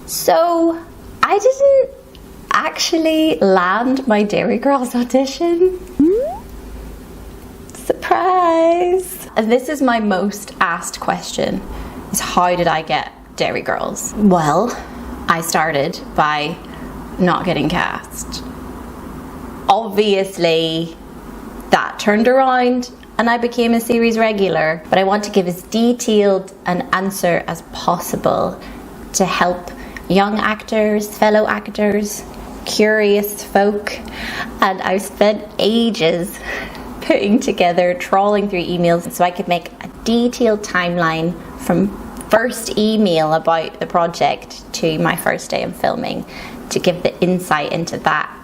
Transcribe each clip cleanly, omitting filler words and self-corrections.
So I didn't actually land my Derry Girls audition. Surprise! And this is my most asked question, is how did I get Derry Girls? Well, I started by not getting cast. Obviously, that turned around and I became a series regular, but I want to give as detailed an answer as possible to help young actors, fellow actors, curious folk, and I've spent ages putting together, trawling through emails so I could make a detailed timeline from first email about the project to my first day of filming, to give the insight into that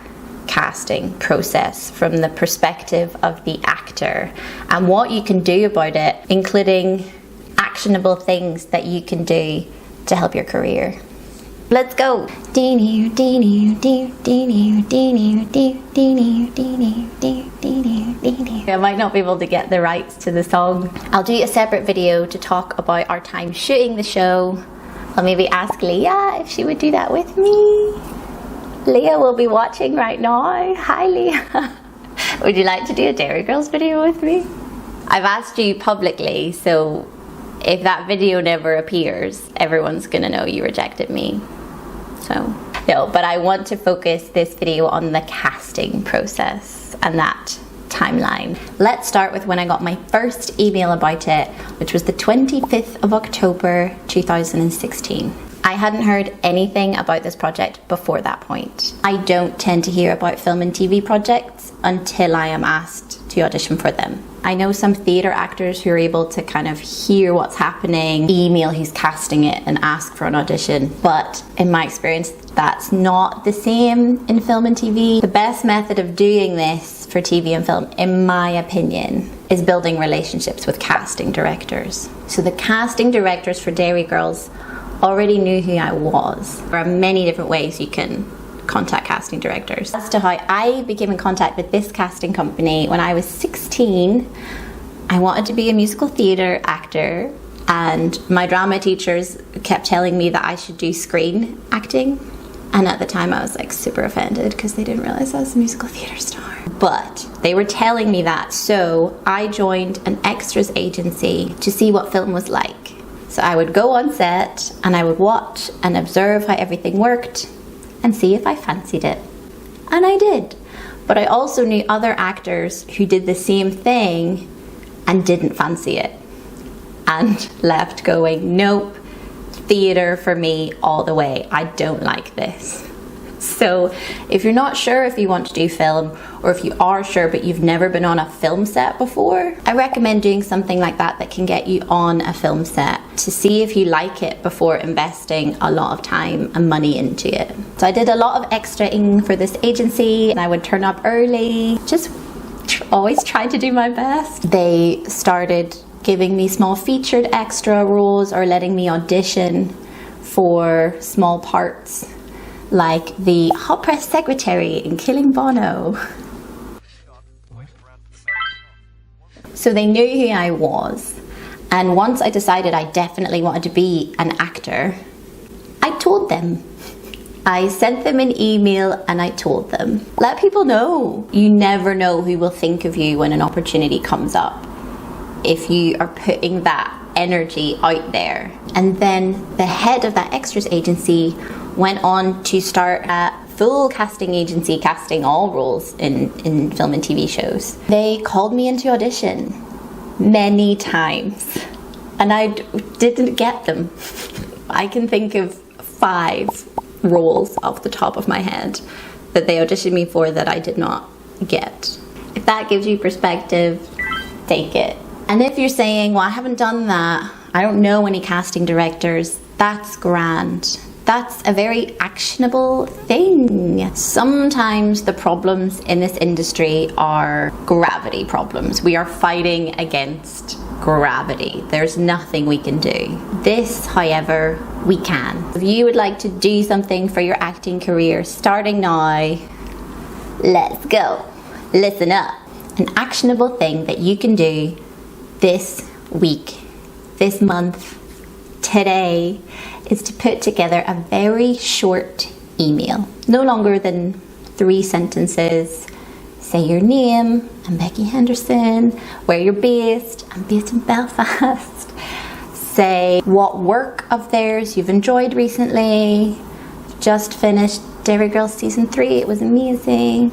casting process from the perspective of the actor and what you can do about it, including actionable things that you can do to help your career. Let's go. I might not be able to get the rights to the song. I'll do a separate video to talk about our time shooting the show. I'll maybe ask Leah if she would do that with me. Leah will be watching right now. Hi Leah. Would you like to do a Derry Girls video with me? I've asked you publicly, so if that video never appears, everyone's gonna know you rejected me. So, no, but I want to focus this video on the casting process and that timeline. Let's start with when I got my first email about it, which was the 25th of October 2016. I hadn't heard anything about this project before that point. I don't tend to hear about film and TV projects until I am asked to audition for them. I know some theatre actors who are able to kind of hear what's happening, email who's casting it and ask for an audition, but in my experience that's not the same in film and TV. The best method of doing this for TV and film, in my opinion, is building relationships with casting directors. So the casting directors for Derry Girls already knew who I was. There are many different ways you can contact casting directors. As to how I became in contact with this casting company, when I was 16, I wanted to be a musical theatre actor, and my drama teachers kept telling me that I should do screen acting. And at the time I was like super offended because they didn't realize I was a musical theatre star. But they were telling me that, so I joined an extras agency to see what film was like. So I would go on set and I would watch and observe how everything worked and see if I fancied it. And I did. But I also knew other actors who did the same thing and didn't fancy it and left going, nope, theatre for me all the way. I don't like this. So if you're not sure if you want to do film, or if you are sure but you've never been on a film set before, I recommend doing something like that that can get you on a film set to see if you like it before investing a lot of time and money into it. So I did a lot of extraing for this agency, and I would turn up early, just always try to do my best. They started giving me small featured extra roles or letting me audition for small parts, like the hot press secretary in Killing Bono. So they knew who I was, and once I decided I definitely wanted to be an actor, I told them. I sent them an email and I told them. Let people know. You never know who will think of you when an opportunity comes up, if you are putting that energy out there. And then the head of that extras agency went on to start a full casting agency, casting all roles in film and TV shows. They called me into audition many times and I didn't get them. I can think of 5 roles off the top of my head that they auditioned me for that I did not get. If that gives you perspective, take it. And if you're saying, well, I haven't done that, I don't know any casting directors, that's grand. That's a very actionable thing. Sometimes the problems in this industry are gravity problems. We are fighting against gravity. There's nothing we can do. This, however, we can. If you would like to do something for your acting career starting now, let's go. Listen up. An actionable thing that you can do this week, this month, today is to put together a very short email, no longer than 3 sentences. Say your name, I'm Becky Henderson. Where you're based, I'm based in Belfast. Say what work of theirs you've enjoyed recently. Just finished Derry Girls season 3, it was amazing.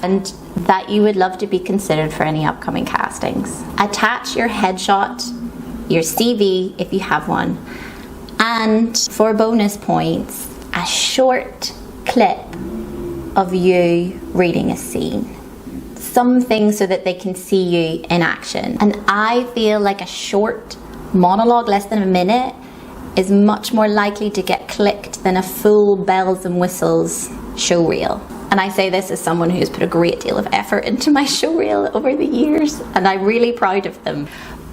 And that you would love to be considered for any upcoming castings. Attach your headshot, your CV if you have one, and for bonus points, a short clip of you reading a scene. Something so that they can see you in action. And I feel like a short monologue, less than a minute, is much more likely to get clicked than a full bells and whistles show reel. And I say this as someone who's put a great deal of effort into my show reel over the years, and I'm really proud of them.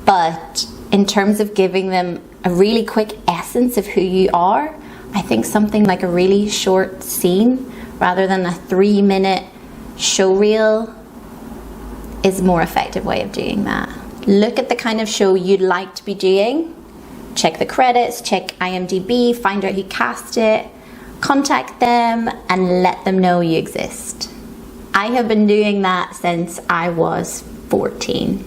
But in terms of giving them a really quick essence of who you are, I think something like a really short scene rather than a 3-minute show reel is a more effective way of doing that. Look at the kind of show you'd like to be doing. Check the credits, check IMDb, find out who cast it, contact them and let them know you exist. I have been doing that since I was 14.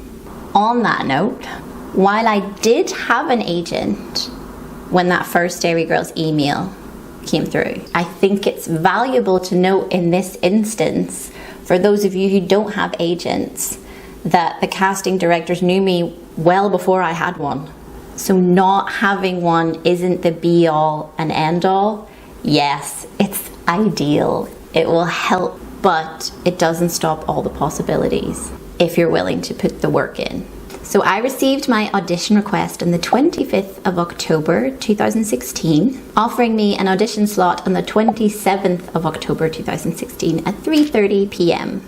On that note, while I did have an agent when that first Derry Girls email came through, I think it's valuable to note in this instance, for those of you who don't have agents, that the casting directors knew me well before I had one. So not having one isn't the be all and end all. Yes, it's ideal, it will help, but it doesn't stop all the possibilities if you're willing to put the work in. So I received my audition request on the 25th of October 2016, offering me an audition slot on the 27th of October 2016 at 3:30 p.m.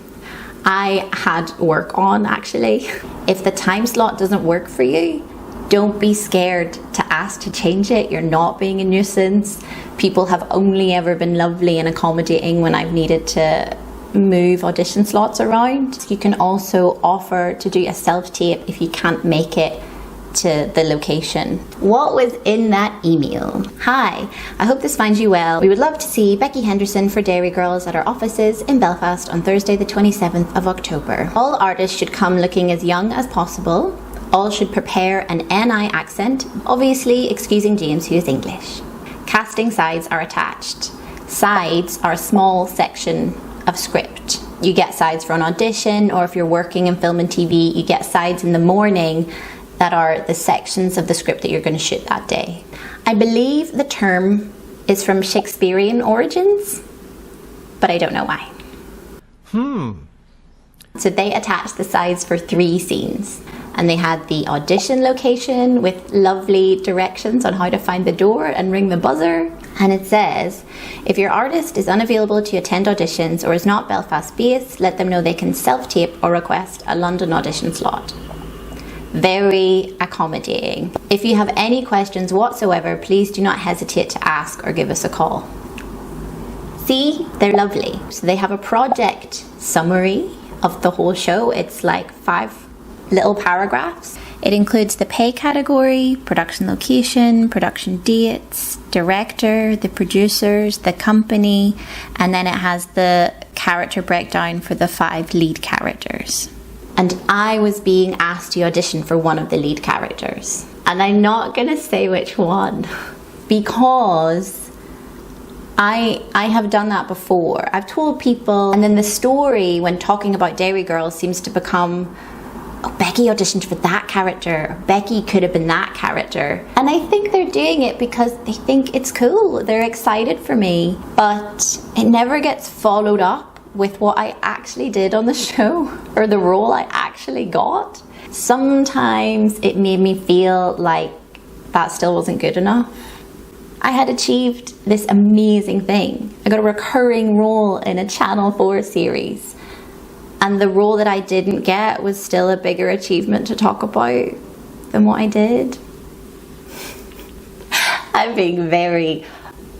I had work on actually. If the time slot doesn't work for you, don't be scared to ask to change it. You're not being a nuisance. People have only ever been lovely and accommodating when I've needed to move audition slots around. You can also offer to do a self-tape if you can't make it to the location. What was in that email? Hi, I hope this finds you well. We would love to see Becky Henderson for Derry Girls at our offices in Belfast on Thursday the 27th of October. All artists should come looking as young as possible. All should prepare an NI accent, obviously excusing James who is English. Casting sides are attached. Sides are a small section of script. You get sides for an audition, or if you're working in film and TV, you get sides in the morning that are the sections of the script that you're going to shoot that day. I believe the term is from Shakespearean origins, but I don't know why. So they attached the sides for 3 scenes, and they had the audition location with lovely directions on how to find the door and ring the buzzer. And it says, if your artist is unavailable to attend auditions or is not Belfast based, let them know they can self-tape or request a London audition slot. Very accommodating. If you have any questions whatsoever, please do not hesitate to ask or give us a call. See, they're lovely. So they have a project summary of the whole show. It's like 5 little paragraphs. It includes the pay category, production location, production dates, director, the producers, the company, and then it has the character breakdown for the 5 lead characters. And I was being asked to audition for one of the lead characters. And I'm not gonna say which one because I have done that before. I've told people, and then the story when talking about Derry Girls seems to become, oh, Becky auditioned for that character, or Becky could have been that character. And I think they're doing it because they think it's cool. They're excited for me, but it never gets followed up with what I actually did on the show or the role I actually got. Sometimes it made me feel like that still wasn't good enough. I had achieved this amazing thing. I got a recurring role in a Channel 4 series. And the role that I didn't get was still a bigger achievement to talk about than what I did. I'm being very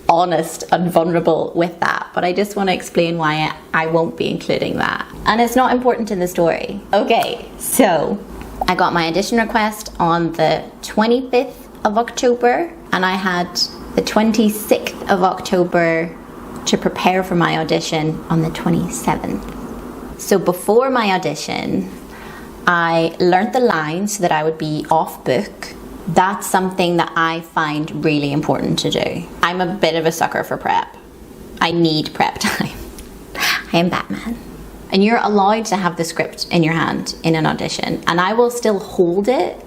honest and vulnerable with that, but I just want to explain why I won't be including that. And it's not important in the story. Okay, so I got my audition request on the 25th of October, and I had the 26th of October to prepare for my audition on the 27th. So before my audition, I learned the lines so that I would be off book. That's something that I find really important to do. I'm a bit of a sucker for prep. I need prep time. I am Batman. And you're allowed to have the script in your hand in an audition, and I will still hold it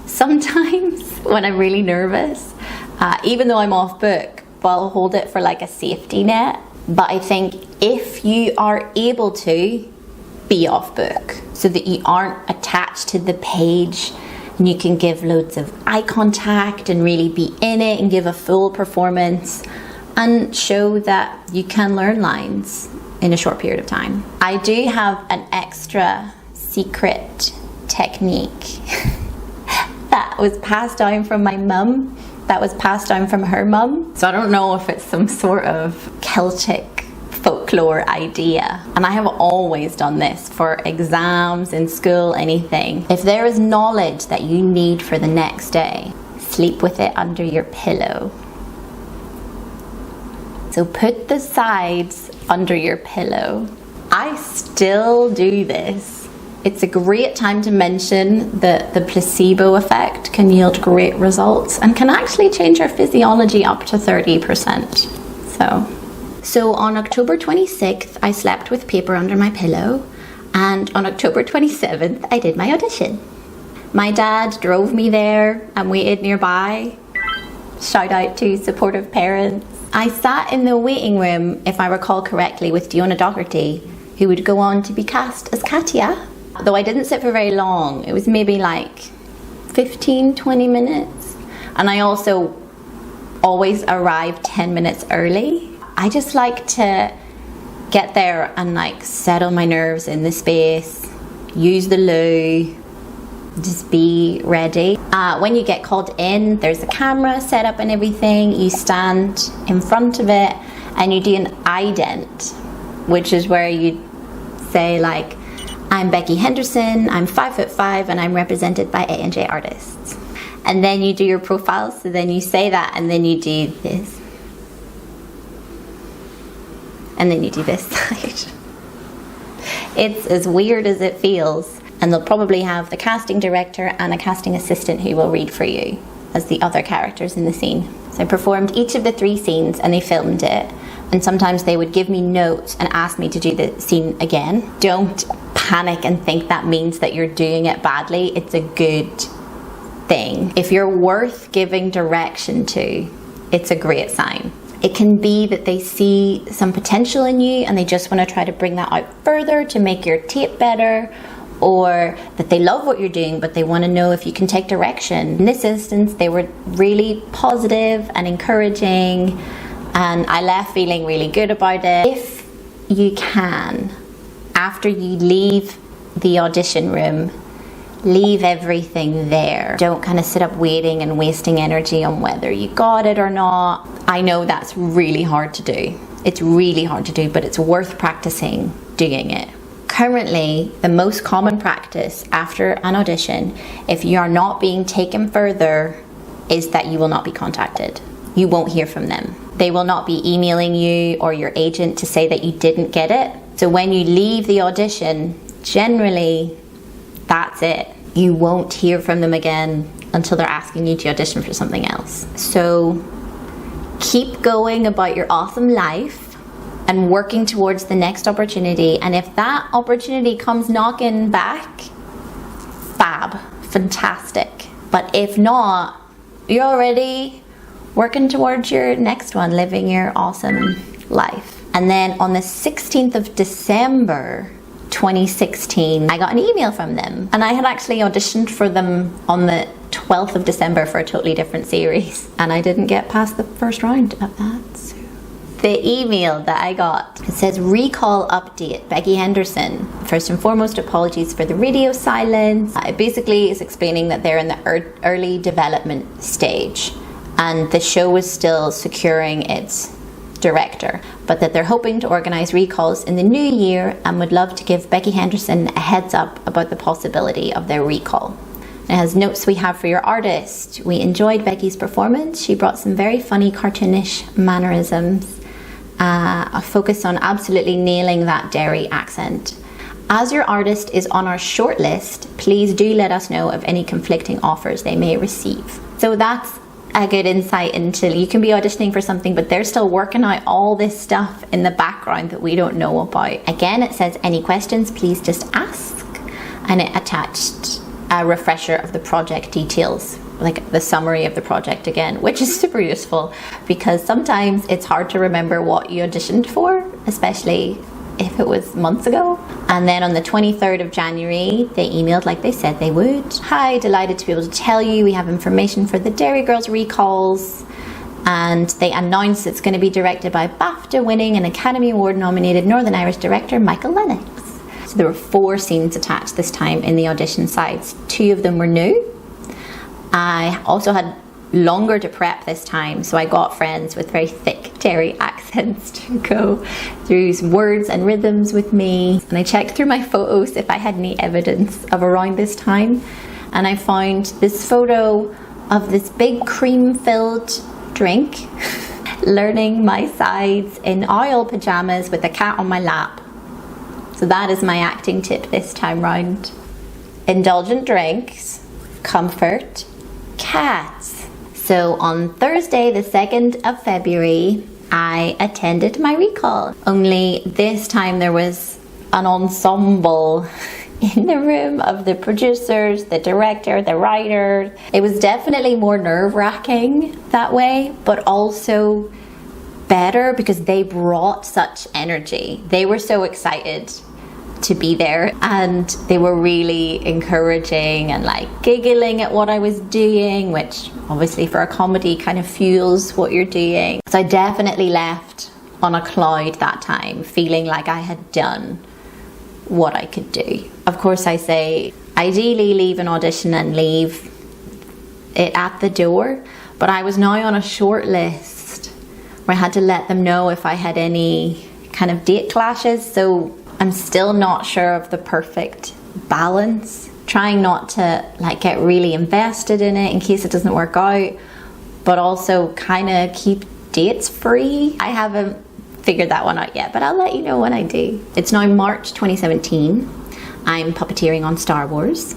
sometimes when I'm really nervous, even though I'm off book, but I'll hold it for like a safety net. But I think if you are able to be off book so that you aren't attached to the page, and you can give loads of eye contact and really be in it and give a full performance and show that you can learn lines in a short period of time. I do have an extra secret technique that was passed down from my mum, that was passed down from her mum. So I don't know if it's some sort of Celtic folklore idea. And I have always done this for exams, in school, anything. If there is knowledge that you need for the next day, sleep with it under your pillow. So put the sides under your pillow. I still do this. It's a great time to mention that the placebo effect can yield great results and can actually change our physiology up to 30%. So on October 26th, I slept with paper under my pillow, and on October 27th, I did my audition. My dad drove me there and waited nearby. Shout out to supportive parents. I sat in the waiting room, if I recall correctly, with Diona Doherty, who would go on to be cast as Katya. Though I didn't sit for very long. It was maybe like 15, 20 minutes. And I also always arrive 10 minutes early. I just like to get there and like settle my nerves in the space, use the loo, just be ready. When you get called in, there's a camera set up and everything. You stand in front of it and you do an ident, which is where you say like, I'm Becky Henderson, I'm 5'5", and I'm represented by A&J artists. And then you do your profile, so then you say that, and then you do this. And then you do this side. It's as weird as it feels. And they'll probably have the casting director and a casting assistant who will read for you as the other characters in the scene. So I performed each of the 3 scenes and they filmed it. And sometimes they would give me notes and ask me to do the scene again. Don't panic and think that means that you're doing it badly. It's a good thing. If you're worth giving direction to, it's a great sign. It can be that they see some potential in you and they just want to try to bring that out further to make your tape better, or that they love what you're doing but they want to know if you can take direction. In this instance, they were really positive and encouraging, and I left feeling really good about it. If you can, after you leave the audition room, leave everything there. Don't kind of sit up waiting and wasting energy on whether you got it or not. I know that's really hard to do. It's really hard to do, but it's worth practicing doing it. Currently, the most common practice after an audition, if you are not being taken further, is that you will not be contacted. You won't hear from them. They will not be emailing you or your agent to say that you didn't get it. So when you leave the audition, generally, that's it. You won't hear from them again until they're asking you to audition for something else. So keep going about your awesome life and working towards the next opportunity. And if that opportunity comes knocking back, fab, fantastic. But if not, you're already working towards your next one, living your awesome life. And then on the 16th of December, 2016, I got an email from them, and I had actually auditioned for them on the 12th of December for a totally different series, and I didn't get past the first round of that. So the email that I got, it says, recall update, Becky Henderson. First and foremost, apologies for the radio silence. It basically is explaining that they're in the early development stage and the show is still securing its director, but that they're hoping to organise recalls in the new year and would love to give Becky Henderson a heads up about the possibility of their recall. It has notes we have for your artist. We enjoyed Becky's performance. She brought some very funny cartoonish mannerisms. A focus on absolutely nailing that Derry accent. As your artist is on our shortlist, please do let us know of any conflicting offers they may receive. So that's a good insight into, you can be auditioning for something, but they're still working out all this stuff in the background that we don't know about. Again, it says any questions, please just ask. And it attached a refresher of the project details, like the summary of the project again, which is super useful because sometimes it's hard to remember what you auditioned for, especially if it was months ago. And then on the 23rd of January, they emailed like they said they would. Hi, delighted to be able to tell you we have information for the Derry Girls recalls. And they announced it's going to be directed by BAFTA winning and Academy Award nominated Northern Irish director Michael Lennox. So there were 4 scenes attached this time in the audition sides. 2 of them were new. I also had longer to prep this time, so I got friends with very thick Derry accents to go through some words and rhythms with me, and I checked through my photos if I had any evidence of around this time, and I found this photo of this big cream-filled drink learning my sides in oil pajamas with a cat on my lap. So that is my acting tip this time round. Indulgent drinks, comfort, cats. So on Thursday, the 2nd of February, I attended my recall. Only this time there was an ensemble in the room of the producers, the director, the writer. It was definitely more nerve-wracking that way, but also better because they brought such energy. They were so excited to be there, and they were really encouraging and like giggling at what I was doing, which obviously for a comedy kind of fuels what you're doing. So I definitely left on a cloud that time, feeling like I had done what I could do. Of course, I say ideally leave an audition and leave it at the door, but I was now on a short list where I had to let them know if I had any kind of date clashes. So I'm still not sure of the perfect balance, trying not to like get really invested in it in case it doesn't work out, but also kind of keep dates free. I haven't figured that one out yet, but I'll let you know when I do. It's now March 2017. I'm puppeteering on Star Wars.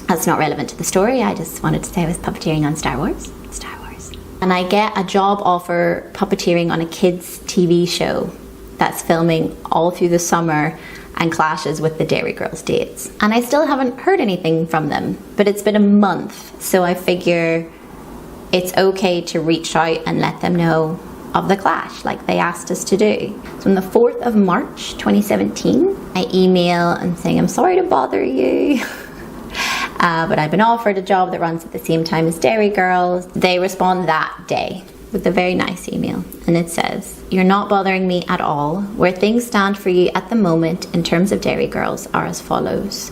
That's not relevant to the story, I just wanted to say I was puppeteering on Star Wars. Star Wars. And I get a job offer puppeteering on a kids' TV show that's filming all through the summer and clashes with the Derry Girls dates. And I still haven't heard anything from them, but it's been a month, so I figure it's okay to reach out and let them know of the clash like they asked us to do. So on the 4th of March 2017, I email and saying, I'm sorry to bother you, but I've been offered a job that runs at the same time as Derry Girls. They respond that day with a very nice email, and it says, you're not bothering me at all. Where things stand for you at the moment in terms of Derry Girls are as follows.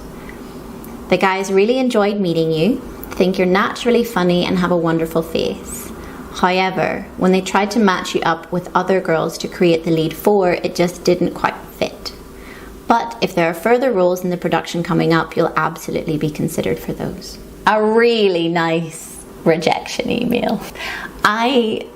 The guys really enjoyed meeting you, think you're naturally funny and have a wonderful face. However, when they tried to match you up with other girls to create the lead 4, it just didn't quite fit. But if there are further roles in the production coming up, you'll absolutely be considered for those. A really nice rejection email. I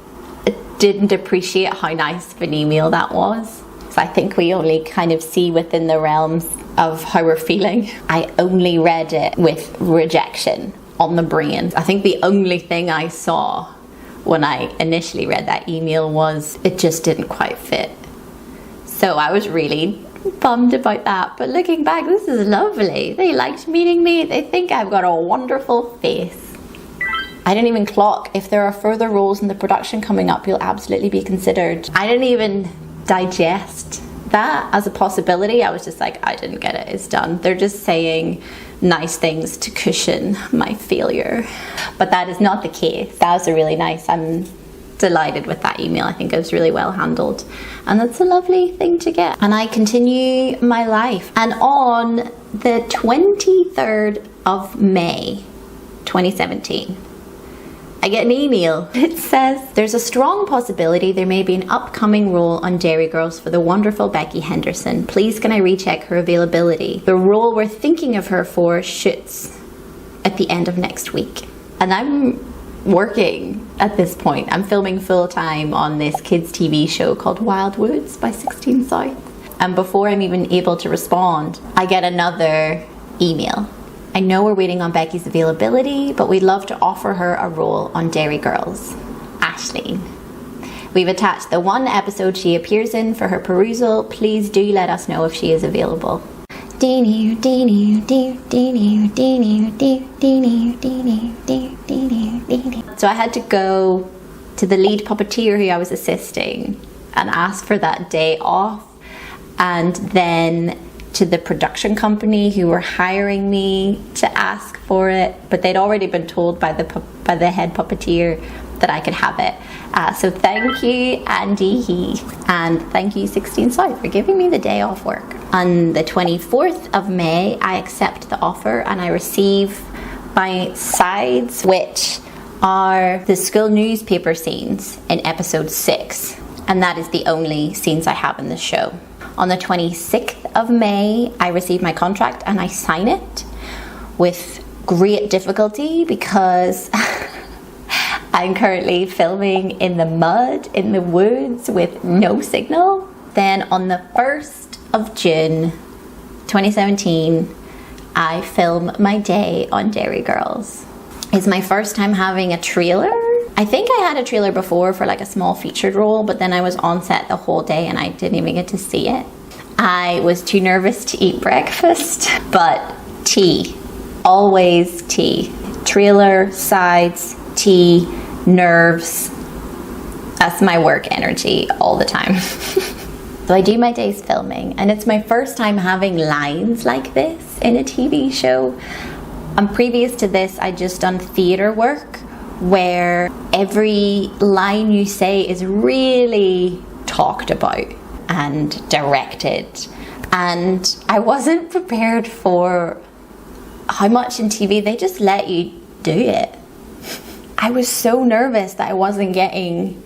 didn't appreciate how nice of an email that was. So I think we only kind of see within the realms of how we're feeling. I only read it with rejection on the brain. I think the only thing I saw when I initially read that email was it just didn't quite fit. So I was really bummed about that. But looking back, this is lovely. They liked meeting me. They think I've got a wonderful face. I didn't even clock, if there are further roles in the production coming up, you'll absolutely be considered. I didn't even digest that as a possibility. I was just like, I didn't get it, it's done. They're just saying nice things to cushion my failure. But that is not the case. That was a really nice, I'm delighted with that email. I think it was really well handled. And that's a lovely thing to get. And I continue my life. And on the 23rd of May, 2017, I get an email. It says, there's a strong possibility there may be an upcoming role on Derry Girls for the wonderful Becky Henderson. Please can I recheck her availability? The role we're thinking of her for shoots at the end of next week. And I'm working at this point. I'm filming full-time on this kids TV show called Wild Woods by 16 South. And before I'm even able to respond, I get another email. I know we're waiting on Becky's availability, but we'd love to offer her a role on Derry Girls. Aisling. We've attached the one episode she appears in for her perusal. Please do let us know if she is available. So I had to go to the lead puppeteer who I was assisting and ask for that day off, and then to the production company who were hiring me to ask for it, but they'd already been told by the head puppeteer that I could have it. So thank you, Andy, and thank you, 16 South, for giving me the day off work. On the 24th of May, I accept the offer and I receive my sides, which are the school newspaper scenes in episode 6, and that is the only scenes I have in the show. On the 26th of May, I receive my contract and I sign it with great difficulty because I'm currently filming in the mud, in the woods, with no signal. Then on the 1st of June 2017, I film my day on Derry Girls. It's my first time having a trailer. I think I had a trailer before for like a small featured role, but then I was on set the whole day and I didn't even get to see it. I was too nervous to eat breakfast, but tea, always tea. Trailer, sides, tea, nerves. That's my work energy all the time. So I do my days filming, and it's my first time having lines like this in a TV show. And previous to this, I'd just done theatre work where every line you say is really talked about and directed. And I wasn't prepared for how much in TV they just let you do it. I was so nervous that I wasn't getting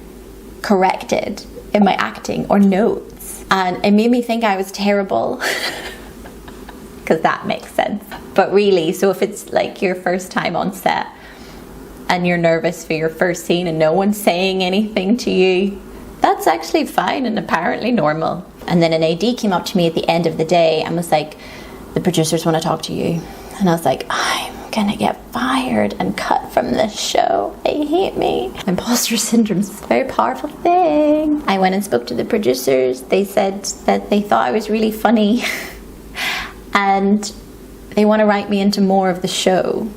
corrected in my acting or notes. And it made me think I was terrible. Because that makes sense. But really, so if it's like your first time on set and you're nervous for your first scene and no one's saying anything to you, that's actually fine and apparently normal. And then an AD came up to me at the end of the day and was like, the producers want to talk to you. And I was like, I'm gonna get fired and cut from this show. They hate me. Imposter syndrome is a very powerful thing. I went and spoke to the producers. They said that they thought I was really funny and they want to write me into more of the show,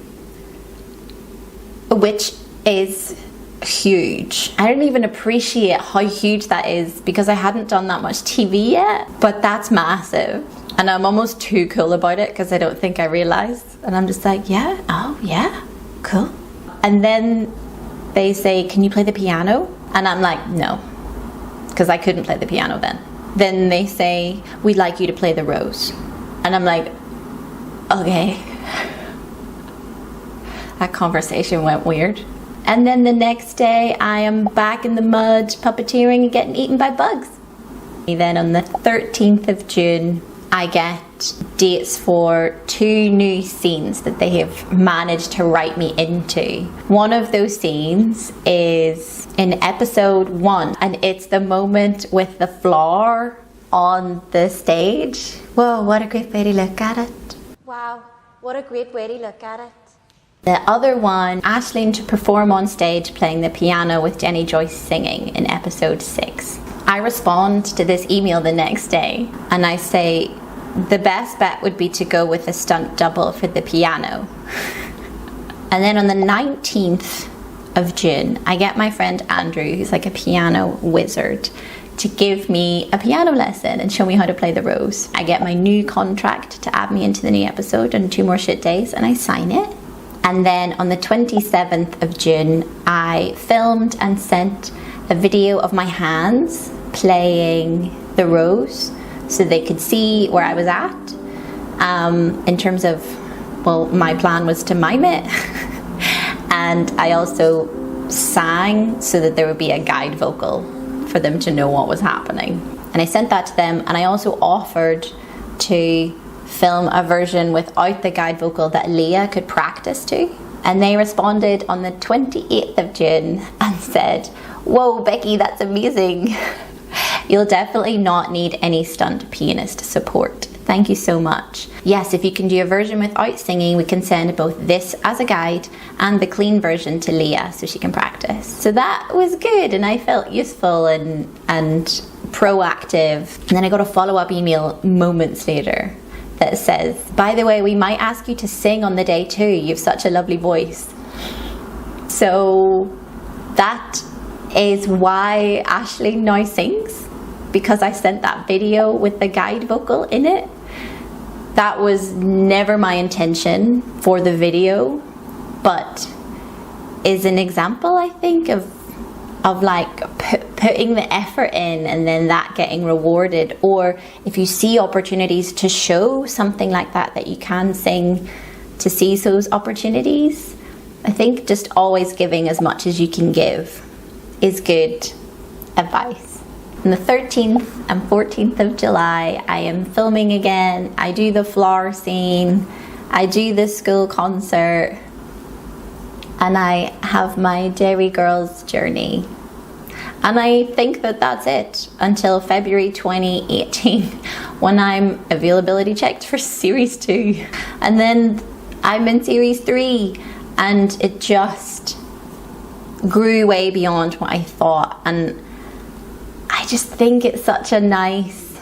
which is huge. I didn't even appreciate how huge that is because I hadn't done that much TV yet, but that's massive. And I'm almost too cool about it because I don't think I realised. And I'm just like, yeah, oh yeah, cool. And then they say, can you play the piano? And I'm like, no, because I couldn't play the piano then. Then they say, we'd like you to play the rose. And I'm like, okay. That conversation went weird. And then the next day I am back in the mud puppeteering and getting eaten by bugs. And then on the 13th of June, I get dates for 2 new scenes that they have managed to write me into. One of those scenes is in episode 1, and it's the moment with the flower on the stage. Whoa, what a great way to look at it. Wow, what a great way to look at it. The other one, Aisling to perform on stage playing the piano with Jenny Joyce singing in episode 6. I respond to this email the next day and I say, the best bet would be to go with a stunt double for the piano. And then on the 19th of June, I get my friend Andrew, who's like a piano wizard, to give me a piano lesson and show me how to play the rose. I get my new contract to add me into the new episode and 2 more shit days, and I sign it. And then on the 27th of June, I filmed and sent a video of my hands playing the rose so they could see where I was at. In terms of, well, my plan was to mime it. And I also sang so that there would be a guide vocal for them to know what was happening. And I sent that to them, and I also offered to film a version without the guide vocal that Leah could practice to. And they responded on the 28th of June and said, "Whoa, Becky, that's amazing. You'll definitely not need any stunt pianist support. Thank you so much. Yes, if you can do a version without singing, we can send both this as a guide and the clean version to Leah so she can practice." So that was good, and I felt useful and proactive. And then I got a follow-up email moments later that says, "By the way, we might ask you to sing on the day too. You have such a lovely voice." So that is why Ashley now sings, because I sent that video with the guide vocal in it. That was never my intention for the video, but is an example, I think, of like putting the effort in and then that getting rewarded. Or if you see opportunities to show something like that you can sing, to seize those opportunities. I think just always giving as much as you can give is good advice. On the 13th and 14th of July, I am filming again. I do the flower scene, I do the school concert, and I have my Derry Girls journey. And I think that that's it until February 2018, when I'm availability checked for series 2. And then I'm in series 3, and it just grew way beyond what I thought. And I just think it's such a nice,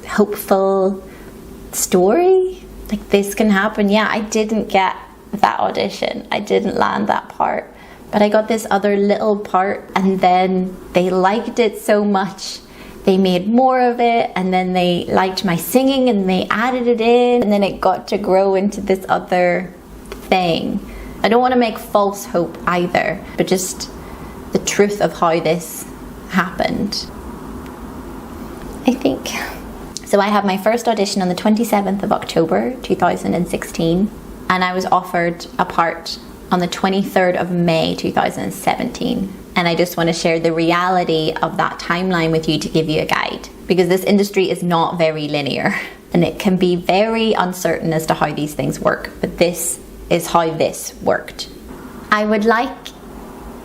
hopeful story. Like, this can happen. Yeah, I didn't get that audition. I didn't land that part. But I got this other little part, and then they liked it so much. They made more of it, and then they liked my singing and they added it in, and then it got to grow into this other thing. I don't want to make false hope either, but just the truth of how this happened, I think. So I had my first audition on the 27th of October 2016, and I was offered a part on the 23rd of May 2017. And I just want to share the reality of that timeline with you to give you a guide, because this industry is not very linear and it can be very uncertain as to how these things work, but this is how this worked. I would like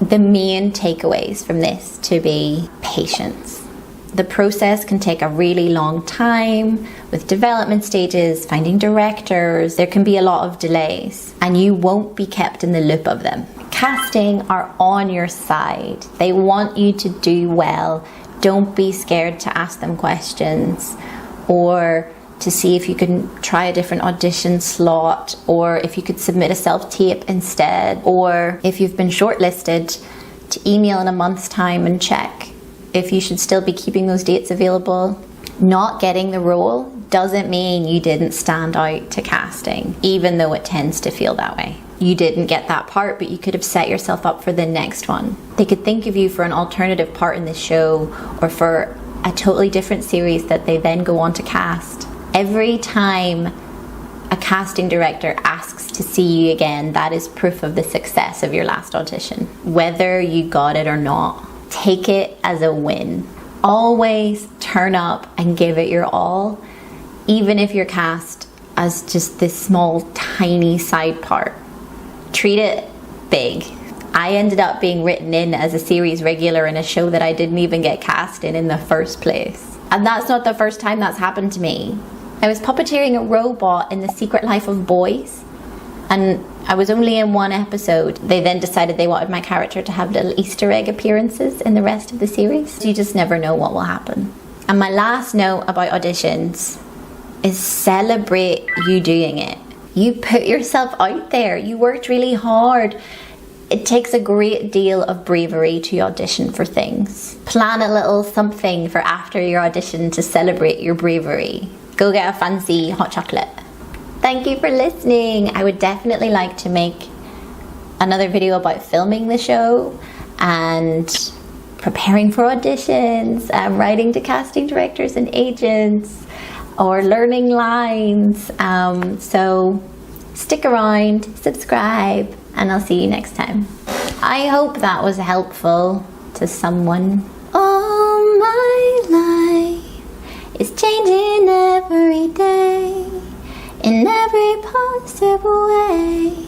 the main takeaways from this to be patience. The process can take a really long time with development stages, finding directors. There can be a lot of delays, and you won't be kept in the loop of them. Casting are on your side. They want you to do well. Don't be scared to ask them questions, or to see if you can try a different audition slot, or if you could submit a self-tape instead, or if you've been shortlisted, to email in a month's time and check if you should still be keeping those dates available. Not getting the role doesn't mean you didn't stand out to casting, even though it tends to feel that way. You didn't get that part, but you could have set yourself up for the next one. They could think of you for an alternative part in the show, or for a totally different series that they then go on to cast. Every time a casting director asks to see you again, that is proof of the success of your last audition. Whether you got it or not, take it as a win. Always turn up and give it your all, even if you're cast as just this small, tiny side part. Treat it big. I ended up being written in as a series regular in a show that I didn't even get cast in the first place. And that's not the first time that's happened to me. I was puppeteering a robot in The Secret Life of Boys, and I was only in one episode. They then decided they wanted my character to have little Easter egg appearances in the rest of the series. You just never know what will happen. And my last note about auditions is celebrate you doing it. You put yourself out there. You worked really hard. It takes a great deal of bravery to audition for things. Plan a little something for after your audition to celebrate your bravery. Go get a fancy hot chocolate. Thank you for listening. I would definitely like to make another video about filming the show and preparing for auditions, writing to casting directors and agents, or learning lines. So stick around, subscribe, and I'll see you next time. I hope that was helpful to someone. All my life is changing every day. in every possible way.